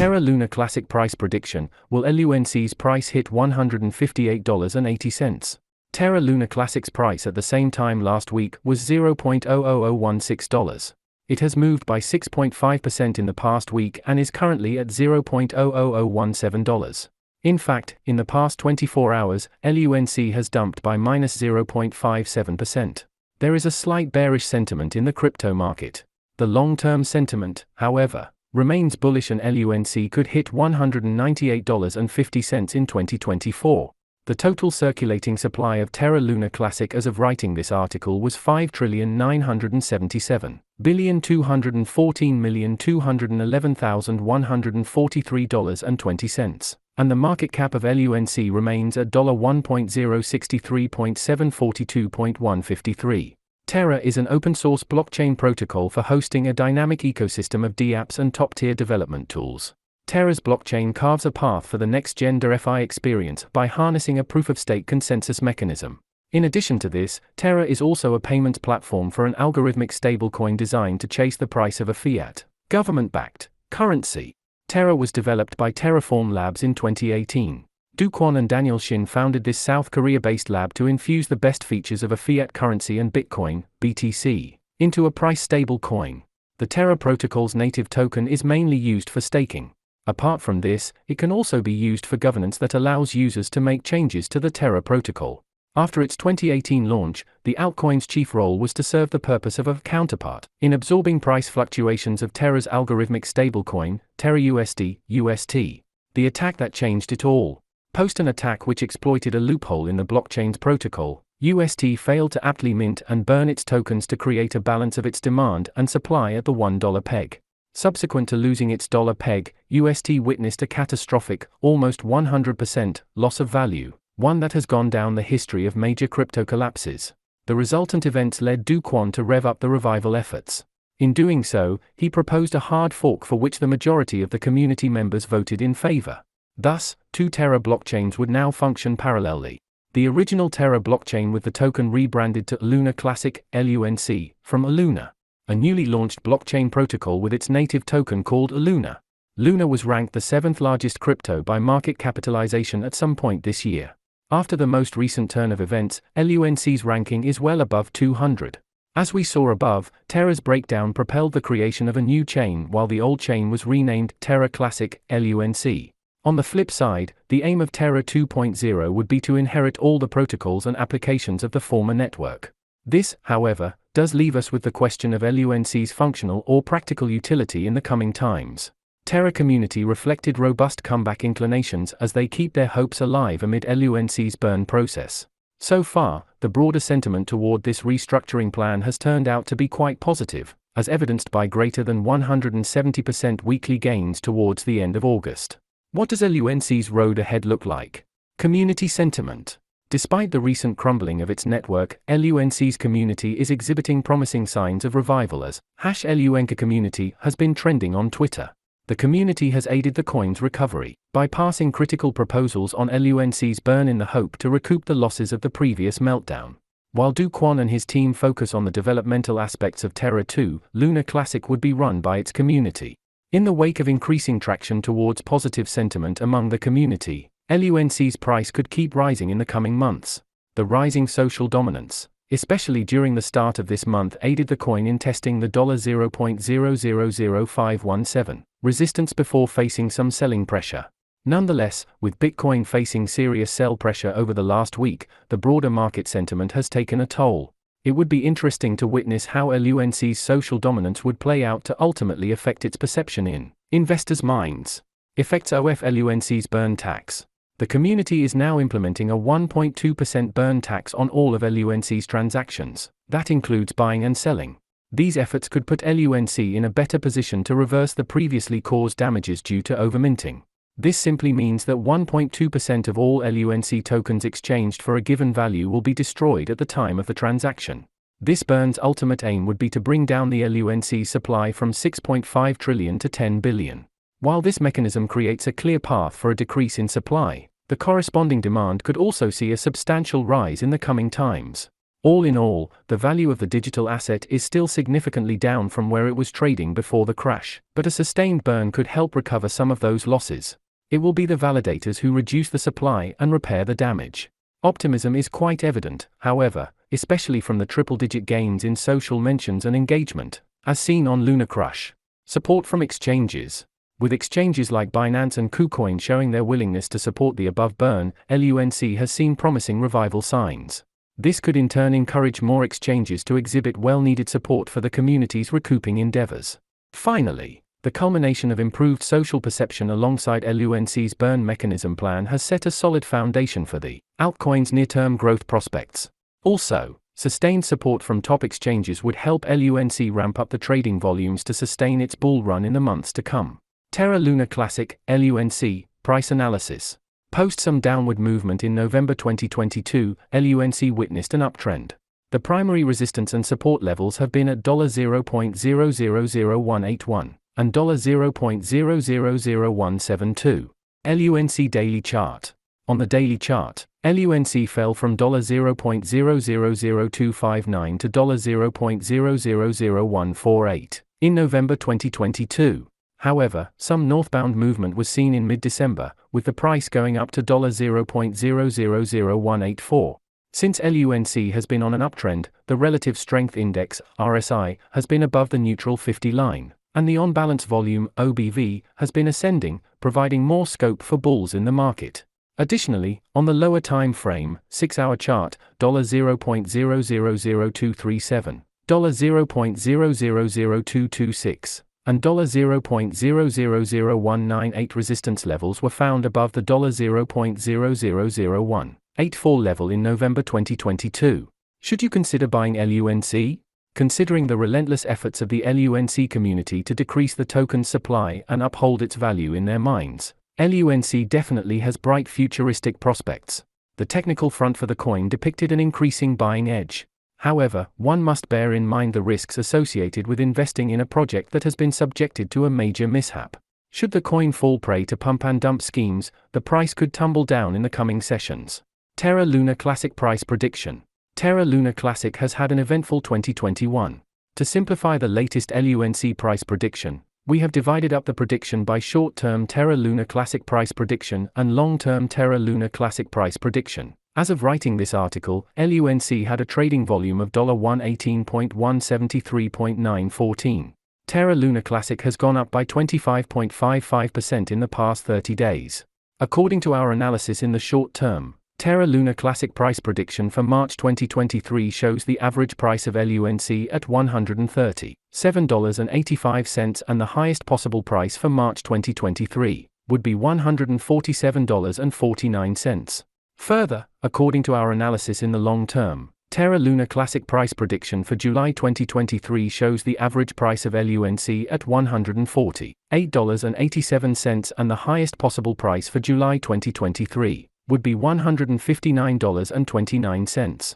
Terra Luna Classic price prediction: will Lunc'S price hit $158.80? Terra Luna Classic's price at the same time last week was $0.00016. It has moved by 6.5% in the past week and is currently at $0.00017. In fact, in the past 24 hours, LUNC has dumped by minus 0.57%. There is a slight bearish sentiment in the crypto market. The long-term sentiment, however, remains bullish and LUNC could hit $198.50 in 2024. The total circulating supply of Terra Luna Classic as of writing this article was $5,977,214,211,143.20, and the market cap of LUNC remains at $1.063.742.153. Terra is an open-source blockchain protocol for hosting a dynamic ecosystem of dApps and top-tier development tools. Terra's blockchain carves a path for the next-gen DeFi experience by harnessing a proof-of-stake consensus mechanism. In addition to this, Terra is also a payments platform for an algorithmic stablecoin designed to chase the price of a fiat, government-backed currency. Terra was developed by Terraform Labs in 2018. Do Kwon and Daniel Shin founded this South Korea-based lab to infuse the best features of a fiat currency and Bitcoin, BTC, into a price-stable coin. The Terra protocol's native token is mainly used for staking. Apart from this, it can also be used for governance that allows users to make changes to the Terra protocol. After its 2018 launch, the altcoin's chief role was to serve the purpose of a counterpart in absorbing price fluctuations of Terra's algorithmic stablecoin, Terra USD, UST. The attack that changed it all. Post an attack which exploited a loophole in the blockchain's protocol, UST failed to aptly mint and burn its tokens to create a balance of its demand and supply at the $1 peg. Subsequent to losing its dollar peg, UST witnessed a catastrophic, almost 100%, loss of value, one that has gone down the history of major crypto collapses. The resultant events led Do Kwon to rev up the revival efforts. In doing so, he proposed a hard fork for which the majority of the community members voted in favor. Thus, two Terra blockchains would now function parallelly. The original Terra blockchain with the token rebranded to Luna Classic, LUNC, from Luna. A newly launched blockchain protocol with its native token called Luna. Luna was ranked the 7th largest crypto by market capitalization at some point this year. After the most recent turn of events, LUNC's ranking is well above 200. As we saw above, Terra's breakdown propelled the creation of a new chain while the old chain was renamed Terra Classic, LUNC. On the flip side, the aim of Terra 2.0 would be to inherit all the protocols and applications of the former network. This, however, does leave us with the question of LUNC's functional or practical utility in the coming times. Terra community reflected robust comeback inclinations as they keep their hopes alive amid LUNC's burn process. So far, the broader sentiment toward this restructuring plan has turned out to be quite positive, as evidenced by greater than 170% weekly gains towards the end of August. What does LUNC's road ahead look like? Community sentiment. Despite the recent crumbling of its network, LUNC's community is exhibiting promising signs of revival as #LUNC community has been trending on Twitter. The community has aided the coin's recovery by passing critical proposals on LUNC's burn in the hope to recoup the losses of the previous meltdown. While Do Kwon and his team focus on the developmental aspects of Terra 2, Luna Classic would be run by its community. In the wake of increasing traction towards positive sentiment among the community, LUNC's price could keep rising in the coming months. The rising social dominance, especially during the start of this month, aided the coin in testing the $0.000517 resistance before facing some selling pressure. Nonetheless, with Bitcoin facing serious sell pressure over the last week, the broader market sentiment has taken a toll. It would be interesting to witness how LUNC's social dominance would play out to ultimately affect its perception in investors' minds. Effects of LUNC's burn tax. The community is now implementing a 1.2% burn tax on all of LUNC's transactions. That includes buying and selling. These efforts could put LUNC in a better position to reverse the previously caused damages due to overminting. This simply means that 1.2% of all LUNC tokens exchanged for a given value will be destroyed at the time of the transaction. This burn's ultimate aim would be to bring down the LUNC supply from 6.5 trillion to 10 billion. While this mechanism creates a clear path for a decrease in supply, the corresponding demand could also see a substantial rise in the coming times. All in all, the value of the digital asset is still significantly down from where it was trading before the crash, but a sustained burn could help recover some of those losses. It will be the validators who reduce the supply and repair the damage. Optimism is quite evident, however, especially from the triple-digit gains in social mentions and engagement, as seen on Lunc'S. Support from exchanges. With exchanges like Binance and KuCoin showing their willingness to support the above burn, LUNC has seen promising revival signs. This could in turn encourage more exchanges to exhibit well-needed support for the community's recouping endeavors. Finally, the culmination of improved social perception alongside LUNC's burn mechanism plan has set a solid foundation for the altcoin's near-term growth prospects. Also, sustained support from top exchanges would help LUNC ramp up the trading volumes to sustain its bull run in the months to come. Terra Luna Classic, LUNC, price analysis. Post some downward movement in November 2022, LUNC witnessed an uptrend. The primary resistance and support levels have been at $0.000181 and $0.000172. LUNC daily chart. On the daily chart, LUNC fell from $0.000259 to $0.000148 in November 2022. However, some northbound movement was seen in mid-December, with the price going up to $0.000184. Since LUNC has been on an uptrend, the Relative Strength Index, RSI, has been above the neutral 50 line, and the on-balance volume, OBV, has been ascending, providing more scope for bulls in the market. Additionally, on the lower time frame, 6-hour chart, $0.000237, $0.000226, and $0.000198 resistance levels were found above the $0.000184 level in November 2022. Should you consider buying LUNC? Considering the relentless efforts of the LUNC community to decrease the token's supply and uphold its value in their minds, LUNC definitely has bright futuristic prospects. The technical front for the coin depicted an increasing buying edge. However, one must bear in mind the risks associated with investing in a project that has been subjected to a major mishap. Should the coin fall prey to pump and dump schemes, the price could tumble down in the coming sessions. Terra Luna Classic price prediction. Terra Luna Classic has had an eventful 2021. To simplify the latest LUNC price prediction, we have divided up the prediction by short-term Terra Luna Classic price prediction and long-term Terra Luna Classic price prediction. As of writing this article, LUNC had a trading volume of $118.173.914. Terra Luna Classic has gone up by 25.55% in the past 30 days. According to our analysis in the short term, Terra Luna Classic price prediction for March 2023 shows the average price of LUNC at $137.85 and the highest possible price for March 2023 would be $147.49. Further, according to our analysis in the long term, Terra Luna Classic price prediction for July 2023 shows the average price of LUNC at $148.87 and the highest possible price for July 2023 would be $159.29.